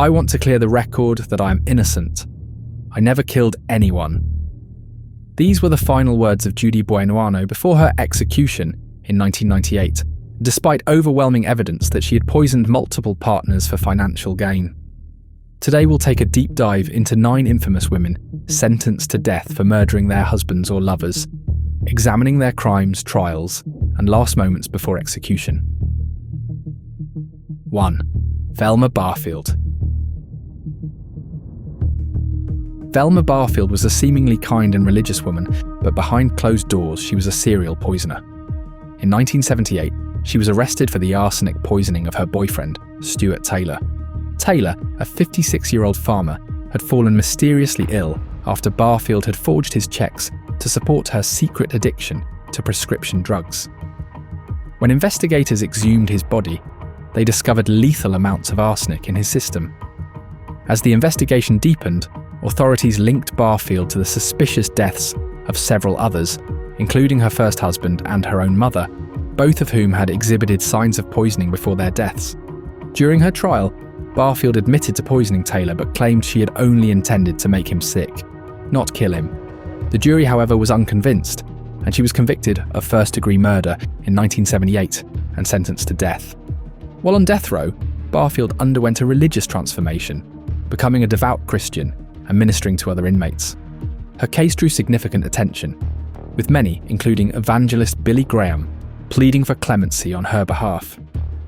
I want to clear the record that I am innocent. I never killed anyone. These were the final words of Judy Buenoano before her execution in 1998, despite overwhelming evidence that she had poisoned multiple partners for financial gain. Today we'll take a deep dive into 9 infamous women sentenced to death for murdering their husbands or lovers, examining their crimes, trials, and last moments before execution. 1. Velma Barfield. Velma Barfield was a seemingly kind and religious woman, but behind closed doors she was a serial poisoner. In 1978, she was arrested for the arsenic poisoning of her boyfriend, Stuart Taylor. Taylor, a 56-year-old farmer, had fallen mysteriously ill after Barfield had forged his checks to support her secret addiction to prescription drugs. When investigators exhumed his body, they discovered lethal amounts of arsenic in his system. As the investigation deepened, authorities linked Barfield to the suspicious deaths of several others, including her first husband and her own mother, both of whom had exhibited signs of poisoning before their deaths. During her trial, Barfield admitted to poisoning Taylor but claimed she had only intended to make him sick, not kill him. The jury, however, was unconvinced, and she was convicted of first-degree murder in 1978 and sentenced to death. While on death row, Barfield underwent a religious transformation, becoming a devout Christian and ministering to other inmates. Her case drew significant attention, with many, including evangelist Billy Graham, pleading for clemency on her behalf.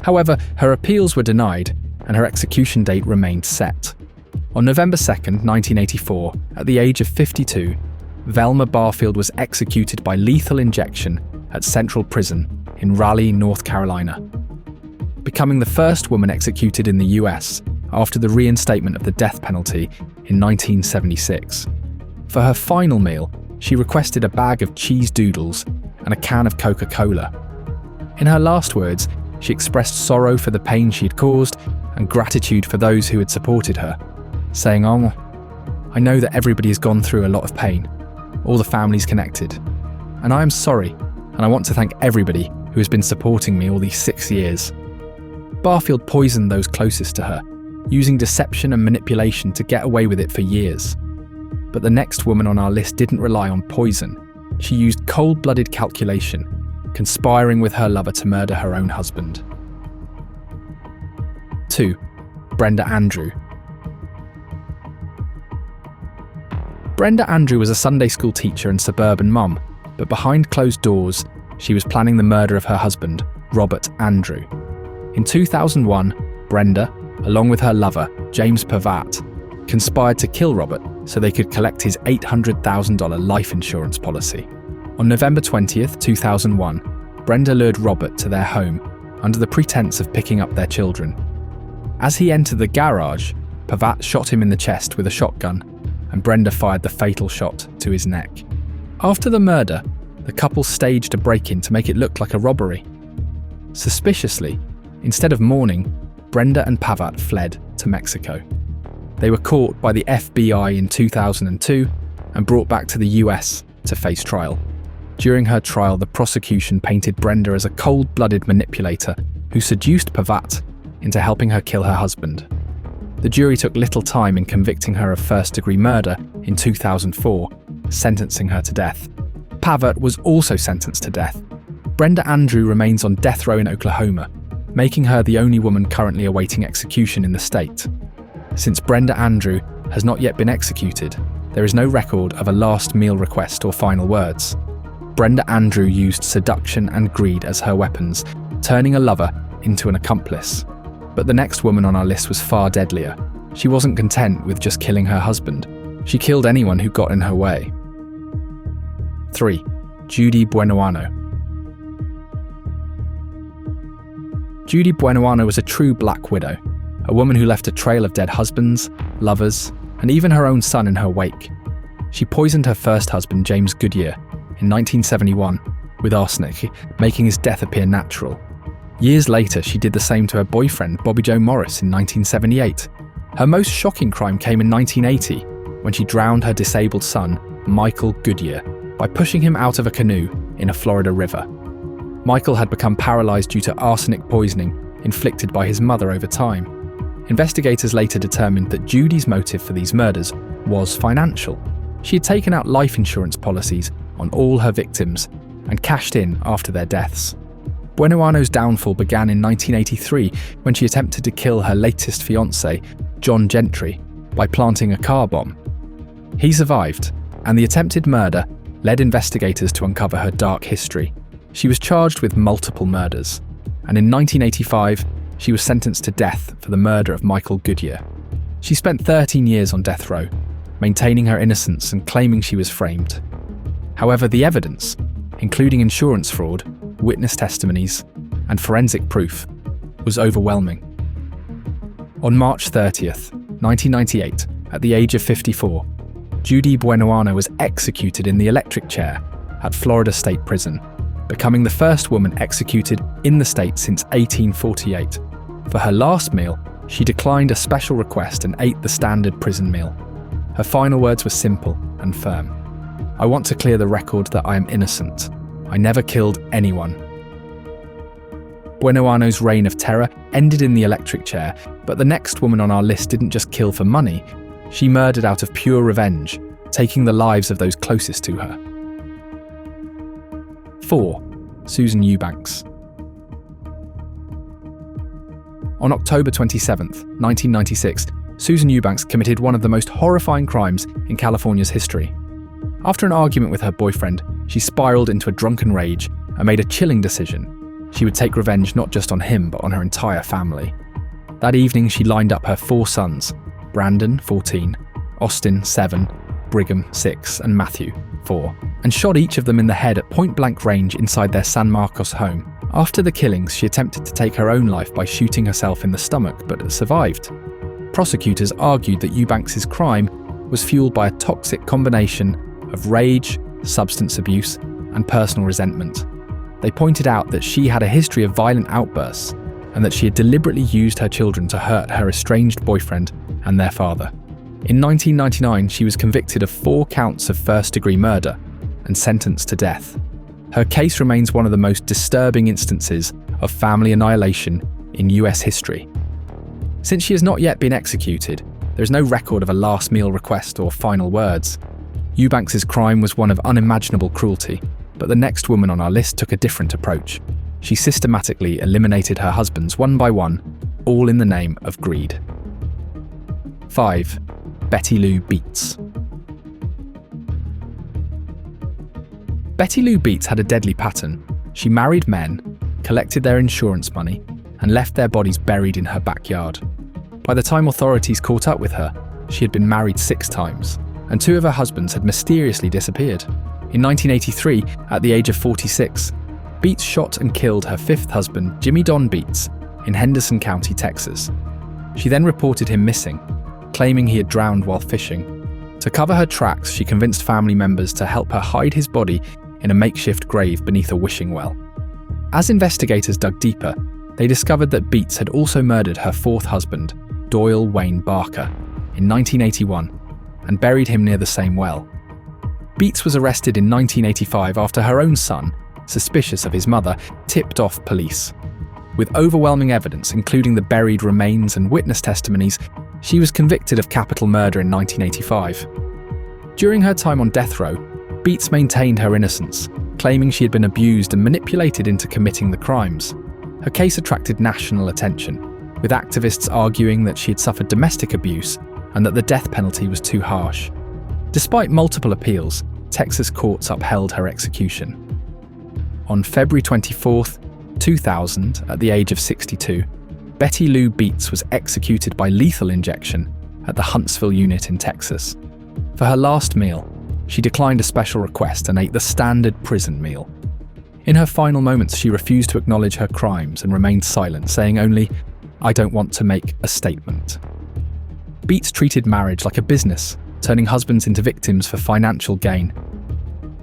However, her appeals were denied, and her execution date remained set. On November 2, 1984, at the age of 52, Velma Barfield was executed by lethal injection at Central Prison in Raleigh, North Carolina, becoming the first woman executed in the US after the reinstatement of the death penalty in 1976. For her final meal, she requested a bag of cheese doodles and a can of Coca-Cola. In her last words, she expressed sorrow for the pain she had caused and gratitude for those who had supported her, saying, "Oh, I know that everybody has gone through a lot of pain, all the families connected, and I am sorry, and I want to thank everybody who has been supporting me all these 6 years." Barfield poisoned those closest to her, using deception and manipulation to get away with it for years. But the next woman on our list didn't rely on poison. She used cold-blooded calculation, conspiring with her lover to murder her own husband. 2. Brenda Andrew. Brenda Andrew was a Sunday school teacher and suburban mum, but behind closed doors, she was planning the murder of her husband, Robert Andrew. In 2001, Brenda, along with her lover, James Pavat, conspired to kill Robert so they could collect his $800,000 life insurance policy. On November 20th, 2001, Brenda lured Robert to their home under the pretense of picking up their children. As he entered the garage, Pavat shot him in the chest with a shotgun, and Brenda fired the fatal shot to his neck. After the murder, the couple staged a break-in to make it look like a robbery. Suspiciously, instead of mourning, Brenda and Pavat fled to Mexico. They were caught by the FBI in 2002 and brought back to the US to face trial. During her trial, the prosecution painted Brenda as a cold-blooded manipulator who seduced Pavat into helping her kill her husband. The jury took little time in convicting her of first-degree murder in 2004, sentencing her to death. Pavat was also sentenced to death. Brenda Andrew remains on death row in Oklahoma, making her the only woman currently awaiting execution in the state. Since Brenda Andrew has not yet been executed, there is no record of a last meal request or final words. Brenda Andrew used seduction and greed as her weapons, turning a lover into an accomplice. But the next woman on our list was far deadlier. She wasn't content with just killing her husband. She killed anyone who got in her way. 3. Judy Buenoano. Judy Buenoano was a true black widow, a woman who left a trail of dead husbands, lovers, and even her own son in her wake. She poisoned her first husband, James Goodyear, in 1971 with arsenic, making his death appear natural. Years later, she did the same to her boyfriend, Bobby Joe Morris, in 1978. Her most shocking crime came in 1980, when she drowned her disabled son, Michael Goodyear, by pushing him out of a canoe in a Florida river. Michael had become paralyzed due to arsenic poisoning inflicted by his mother over time. Investigators later determined that Judy's motive for these murders was financial. She had taken out life insurance policies on all her victims and cashed in after their deaths. Buenoano's downfall began in 1983 when she attempted to kill her latest fiancé, John Gentry, by planting a car bomb. He survived, and the attempted murder led investigators to uncover her dark history. She was charged with multiple murders, and in 1985, she was sentenced to death for the murder of Michael Goodyear. She spent 13 years on death row, maintaining her innocence and claiming she was framed. However, the evidence, including insurance fraud, witness testimonies, and forensic proof, was overwhelming. On March 30th, 1998, at the age of 54, Judy Buenoano was executed in the electric chair at Florida State Prison, becoming the first woman executed in the state since 1848. For her last meal, she declined a special request and ate the standard prison meal. Her final words were simple and firm. "I want to clear the record that I am innocent. I never killed anyone." Buenoano's reign of terror ended in the electric chair, but the next woman on our list didn't just kill for money. She murdered out of pure revenge, taking the lives of those closest to her. 4. Susan Eubanks. On October 27, 1996, Susan Eubanks committed one of the most horrifying crimes in California's history. After an argument with her boyfriend, she spiraled into a drunken rage and made a chilling decision. She would take revenge not just on him, but on her entire family. That evening, she lined up her 4 sons, Brandon, 14, Austin, 7, Brigham, 6, and Matthew, 4, and shot each of them in the head at point-blank range inside their San Marcos home. After the killings, she attempted to take her own life by shooting herself in the stomach, but survived. Prosecutors argued that Eubanks' crime was fueled by a toxic combination of rage, substance abuse, and personal resentment. They pointed out that she had a history of violent outbursts and that she had deliberately used her children to hurt her estranged boyfriend and their father. In 1999, she was convicted of 4 counts of first-degree murder and sentenced to death. Her case remains one of the most disturbing instances of family annihilation in US history. Since she has not yet been executed, there is no record of a last meal request or final words. Eubanks' crime was one of unimaginable cruelty, but the next woman on our list took a different approach. She systematically eliminated her husbands one by one, all in the name of greed. 5. Betty Lou Beets. Betty Lou Beets had a deadly pattern. She married men, collected their insurance money, and left their bodies buried in her backyard. By the time authorities caught up with her, she had been married 6 times, and 2 of her husbands had mysteriously disappeared. In 1983, at the age of 46, Beets shot and killed her 5th husband, Jimmy Don Beets, in Henderson County, Texas. She then reported him missing, claiming he had drowned while fishing. To cover her tracks, she convinced family members to help her hide his body in a makeshift grave beneath a wishing well. As investigators dug deeper, they discovered that Beets had also murdered her 4th husband, Doyle Wayne Barker, in 1981, and buried him near the same well. Beets was arrested in 1985 after her own son, suspicious of his mother, tipped off police. With overwhelming evidence, including the buried remains and witness testimonies, she was convicted of capital murder in 1985. During her time on death row, Beets maintained her innocence, claiming she had been abused and manipulated into committing the crimes. Her case attracted national attention, with activists arguing that she had suffered domestic abuse and that the death penalty was too harsh. Despite multiple appeals, Texas courts upheld her execution. On February 24, 2000, at the age of 62, Betty Lou Beets was executed by lethal injection at the Huntsville unit in Texas. For her last meal, she declined a special request and ate the standard prison meal. In her final moments, she refused to acknowledge her crimes and remained silent, saying only, "I don't want to make a statement." Beets treated marriage like a business, turning husbands into victims for financial gain.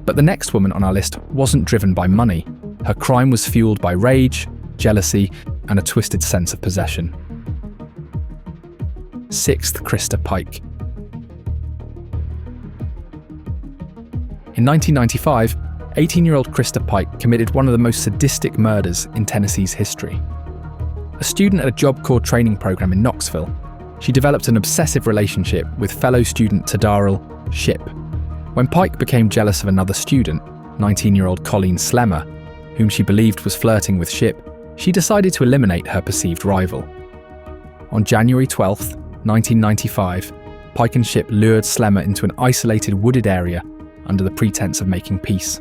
But the next woman on our list wasn't driven by money. Her crime was fueled by rage, jealousy, and a twisted sense of possession. 6th, Krista Pike. In 1995, 18-year-old Krista Pike committed one of the most sadistic murders in Tennessee's history. A student at a Job Corps training program in Knoxville, she developed an obsessive relationship with fellow student Tadarrell Shipp. When Pike became jealous of another student, 19-year-old Colleen Slemmer, whom she believed was flirting with Shipp, she decided to eliminate her perceived rival. On January 12, 1995, Pike and Shipp lured Slemmer into an isolated wooded area under the pretense of making peace.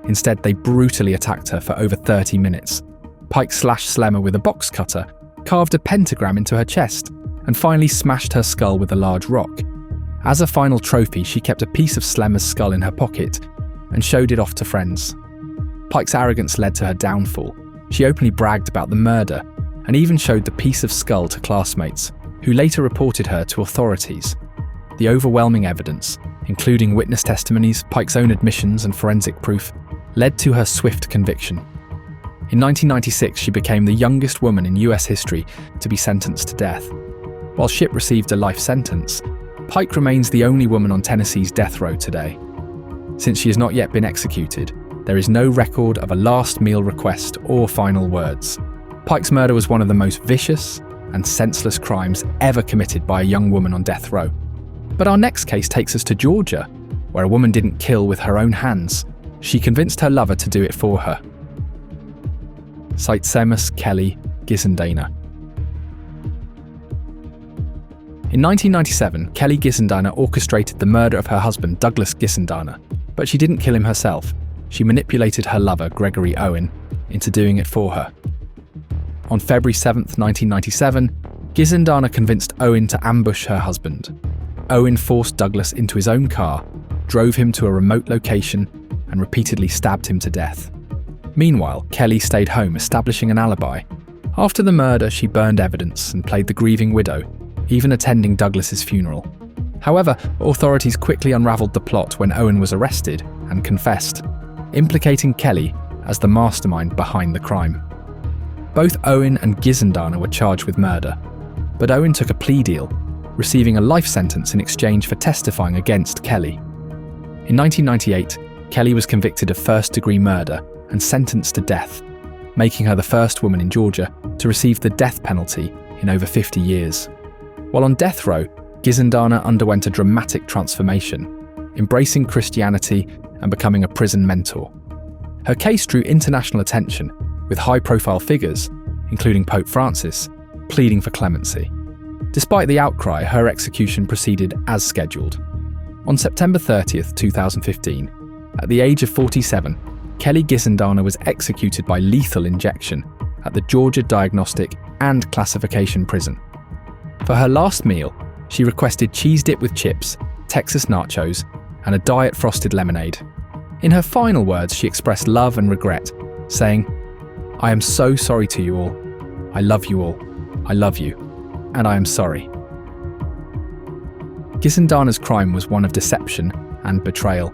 Instead, they brutally attacked her for over 30 minutes. Pike slashed Slemmer with a box cutter, carved a pentagram into her chest, and finally smashed her skull with a large rock. As a final trophy, she kept a piece of Slemmer's skull in her pocket and showed it off to friends. Pike's arrogance led to her downfall. She openly bragged about the murder and even showed the piece of skull to classmates, who later reported her to authorities. The overwhelming evidence, including witness testimonies, Pike's own admissions and forensic proof, led to her swift conviction. In 1996, she became the youngest woman in US history to be sentenced to death. While Shipp received a life sentence, Pike remains the only woman on Tennessee's death row today. Since she has not yet been executed, there is no record of a last meal request or final words. Pike's murder was one of the most vicious and senseless crimes ever committed by a young woman on death row. But our next case takes us to Georgia, where a woman didn't kill with her own hands. She convinced her lover to do it for her. Saitsemus Kelly Gisendana. In 1997, Kelly Gisendana orchestrated the murder of her husband, Douglas Gisendana, but she didn't kill him herself. She manipulated her lover, Gregory Owen, into doing it for her. On February 7, 1997, Gisendana convinced Owen to ambush her husband. Owen forced Douglas into his own car, drove him to a remote location, and repeatedly stabbed him to death. Meanwhile, Kelly stayed home, establishing an alibi. After the murder, she burned evidence and played the grieving widow, even attending Douglas's funeral. However, authorities quickly unraveled the plot when Owen was arrested and confessed, implicating Kelly as the mastermind behind the crime. Both Owen and Gisendana were charged with murder, but Owen took a plea deal, receiving a life sentence in exchange for testifying against Kelly. In 1998, Kelly was convicted of first-degree murder and sentenced to death, making her the first woman in Georgia to receive the death penalty in over 50 years. While on death row, Gisendana underwent a dramatic transformation, embracing Christianity and becoming a prison mentor. Her case drew international attention, with high-profile figures, including Pope Francis, pleading for clemency. Despite the outcry, her execution proceeded as scheduled. On September 30, 2015, at the age of 47, Kelly Gisendana was executed by lethal injection at the Georgia Diagnostic and Classification Prison. For her last meal, she requested cheese dip with chips, Texas nachos, and a diet frosted lemonade. In her final words, she expressed love and regret, saying, "I am so sorry to you all. I love you all. I love you. And I am sorry." Gisendana's crime was one of deception and betrayal,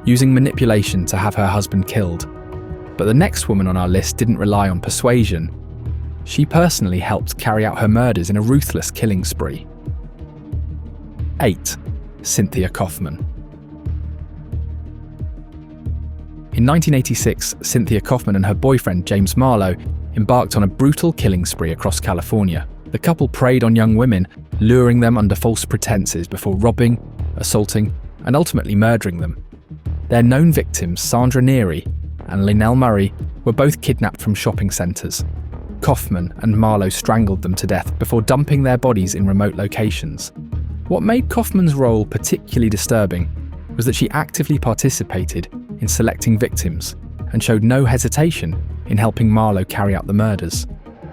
using manipulation to have her husband killed. But the next woman on our list didn't rely on persuasion. She personally helped carry out her murders in a ruthless killing spree. 8. Cynthia Kaufman. In 1986, Cynthia Kaufman and her boyfriend James Marlowe embarked on a brutal killing spree across California. The couple preyed on young women, luring them under false pretenses before robbing, assaulting, and ultimately murdering them. Their known victims, Sandra Neary and Lynell Murray, were both kidnapped from shopping centres. Kaufman and Marlowe strangled them to death before dumping their bodies in remote locations. What made Kaufman's role particularly disturbing was that she actively participated in selecting victims and showed no hesitation in helping Marlowe carry out the murders.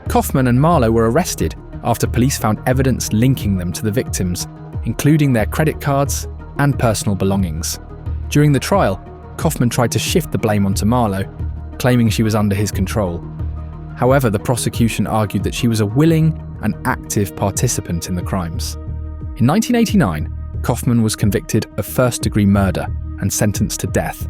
Kaufman and Marlowe were arrested after police found evidence linking them to the victims, including their credit cards and personal belongings. During the trial, Kaufman tried to shift the blame onto Marlowe, claiming she was under his control. However, the prosecution argued that she was a willing and active participant in the crimes. In 1989, Kaufman was convicted of first-degree murder and sentenced to death,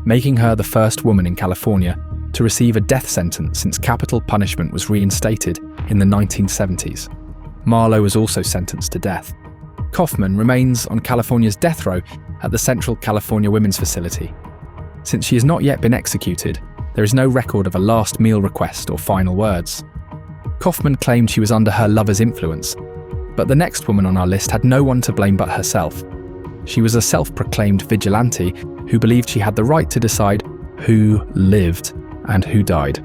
making her the first woman in California to receive a death sentence since capital punishment was reinstated in the 1970s. Marlowe was also sentenced to death. Kaufman remains on California's death row at the Central California Women's Facility. Since she has not yet been executed, there is no record of a last meal request or final words. Kaufman claimed she was under her lover's influence, but the next woman on our list had no one to blame but herself. She was a self-proclaimed vigilante who believed she had the right to decide who lived and who died.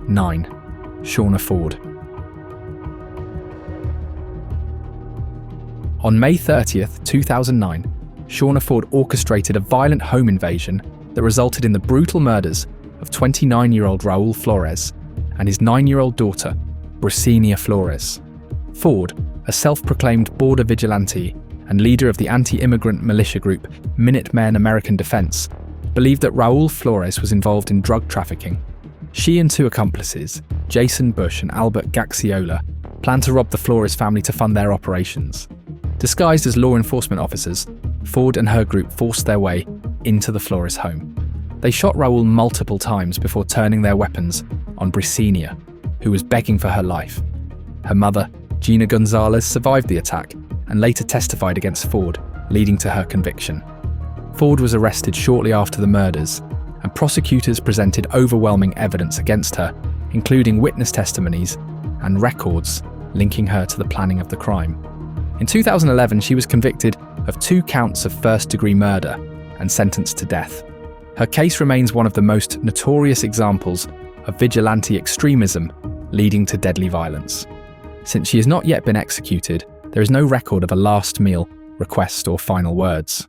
9. Shauna Ford. On May 30th, 2009, Shauna Ford orchestrated a violent home invasion that resulted in the brutal murders of 29-year-old Raul Flores and his 9-year-old daughter, Brisenia Flores. Ford, a self-proclaimed border vigilante and leader of the anti-immigrant militia group Minutemen American Defense, believed that Raul Flores was involved in drug trafficking. She and 2 accomplices, Jason Bush and Albert Gaxiola, planned to rob the Flores family to fund their operations. Disguised as law enforcement officers, Ford and her group forced their way into the Flores home. They shot Raul multiple times before turning their weapons on Brisenia, who was begging for her life. Her mother, Gina Gonzalez, survived the attack and later testified against Ford, leading to her conviction. Ford was arrested shortly after the murders, and prosecutors presented overwhelming evidence against her, including witness testimonies and records linking her to the planning of the crime. In 2011, she was convicted of 2 counts of first-degree murder and sentenced to death. Her case remains one of the most notorious examples of vigilante extremism leading to deadly violence. Since she has not yet been executed, there is no record of a last meal, request, or final words.